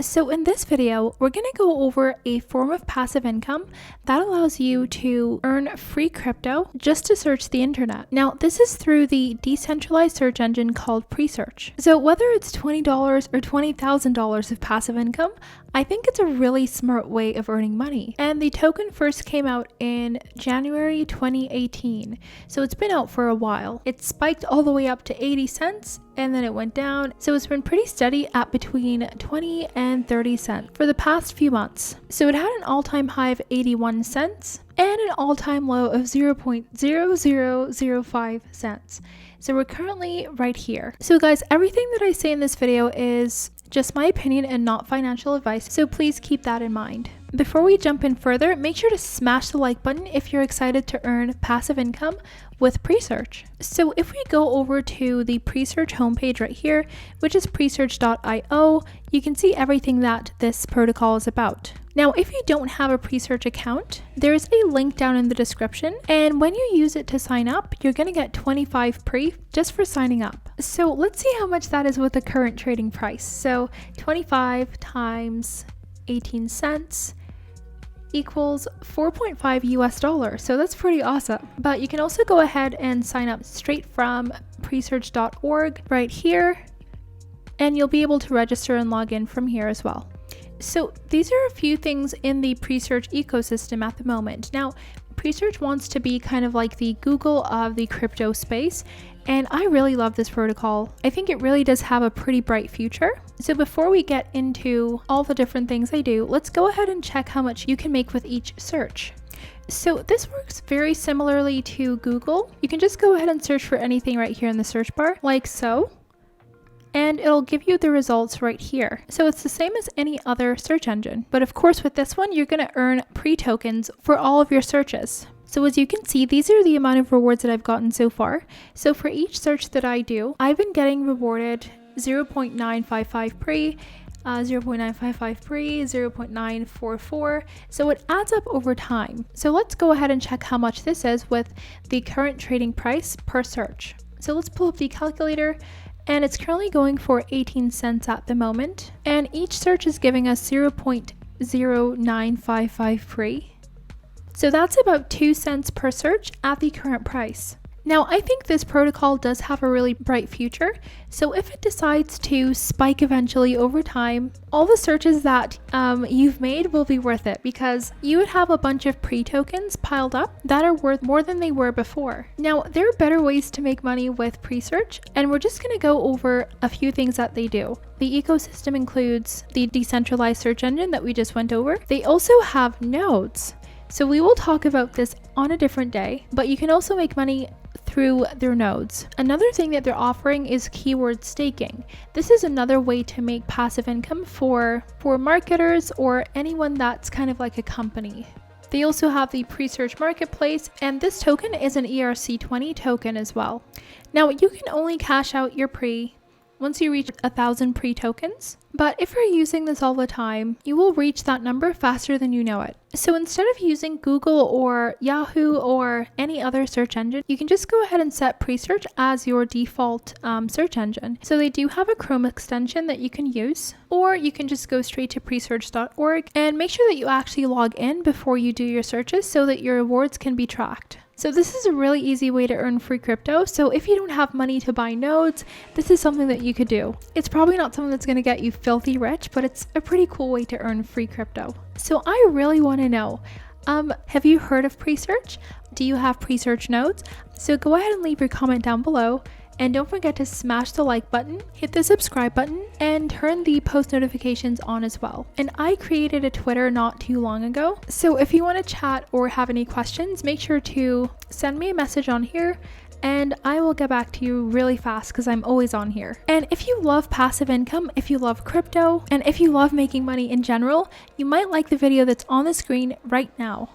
So in this video, we're going to go over a form of passive income that allows you to earn free crypto just to search the internet. Now, this is through the decentralized search engine called Presearch. So whether it's $20 or $20,000 of passive income, I think it's a really smart way of earning money. And the token first came out in January 2018. So it's been out for a while. It spiked all the way up to 80 cents and then it went down. So it's been pretty steady at between 20 and 30 cents for the past few months. So it had an all-time high of 81 cents and an all-time low of 0.0005 cents. So we're currently right here. So guys, everything that I say in this video is just my opinion and not financial advice, so please keep that in mind. Before we jump in further, make sure to smash the like button if you're excited to earn passive income with Presearch. So if we go over to the Presearch homepage right here, which is presearch.io, you can see everything that this protocol is about. Now, if you don't have a Presearch account, there's a link down in the description, and when you use it to sign up, you're going to get 25 pre just for signing up. So let's see how much that is with the current trading price. So 25 times 18 cents equals 4.5 US dollars. So that's pretty awesome. But you can also go ahead and sign up straight from presearch.org right here, and you'll be able to register and log in from here as well. So these are a few things in the Presearch ecosystem at the moment. Now, Presearch wants to be kind of like the Google of the crypto space, and I really love this protocol. I think it really does have a pretty bright future. So before we get into all the different things they do, let's go ahead and check how much you can make with each search. So this works very similarly to Google. You can just go ahead and search for anything right here in the search bar, like so, and it'll give you the results right here. So it's the same as any other search engine, but of course with this one, you're gonna earn pre-tokens for all of your searches. So as you can see, these are the amount of rewards that I've gotten so far. So for each search that I do, I've been getting rewarded 0.955 pre, 0.955 pre, 0.944. So it adds up over time. So let's go ahead and check how much this is with the current trading price per search. So let's pull up the calculator, and it's currently going for 18 cents at the moment. And each search is giving us 0.0955 free. So that's about 2 cents per search at the current price. Now, I think this protocol does have a really bright future. So if it decides to spike eventually over time, all the searches that you've made will be worth it, because you would have a bunch of pre-tokens piled up that are worth more than they were before. Now, there are better ways to make money with Presearch, and we're just going to go over a few things that they do. The ecosystem includes the decentralized search engine that we just went over. They also have nodes. So we will talk about this on a different day, but you can also make money through their nodes. Another thing that they're offering is keyword staking. This is another way to make passive income for marketers or anyone that's kind of like a company. They also have the Presearch marketplace, and this token is an ERC20 token as well. Now, you can only cash out your pre once you reach 1,000 pre-tokens, but if you're using this all the time, you will reach that number faster than you know it. So instead of using Google or Yahoo or any other search engine, you can just go ahead and set Presearch as your default search engine. So they do have a Chrome extension that you can use, or you can just go straight to presearch.org and make sure that you actually log in before you do your searches so that your rewards can be tracked. So this is a really easy way to earn free crypto. So if you don't have money to buy nodes, this is something that you could do. It's probably not something that's going to get you filthy rich, but it's a pretty cool way to earn free crypto. So I really want to know, have you heard of Presearch? Do you have Presearch nodes? So go ahead and leave your comment down below. And don't forget to smash the like button, hit the subscribe button, and turn the post notifications on as well. And I created a Twitter not too long ago. So if you want to chat or have any questions, make sure to send me a message on here, and I will get back to you really fast because I'm always on here. And if you love passive income, if you love crypto, and if you love making money in general, you might like the video that's on the screen right now.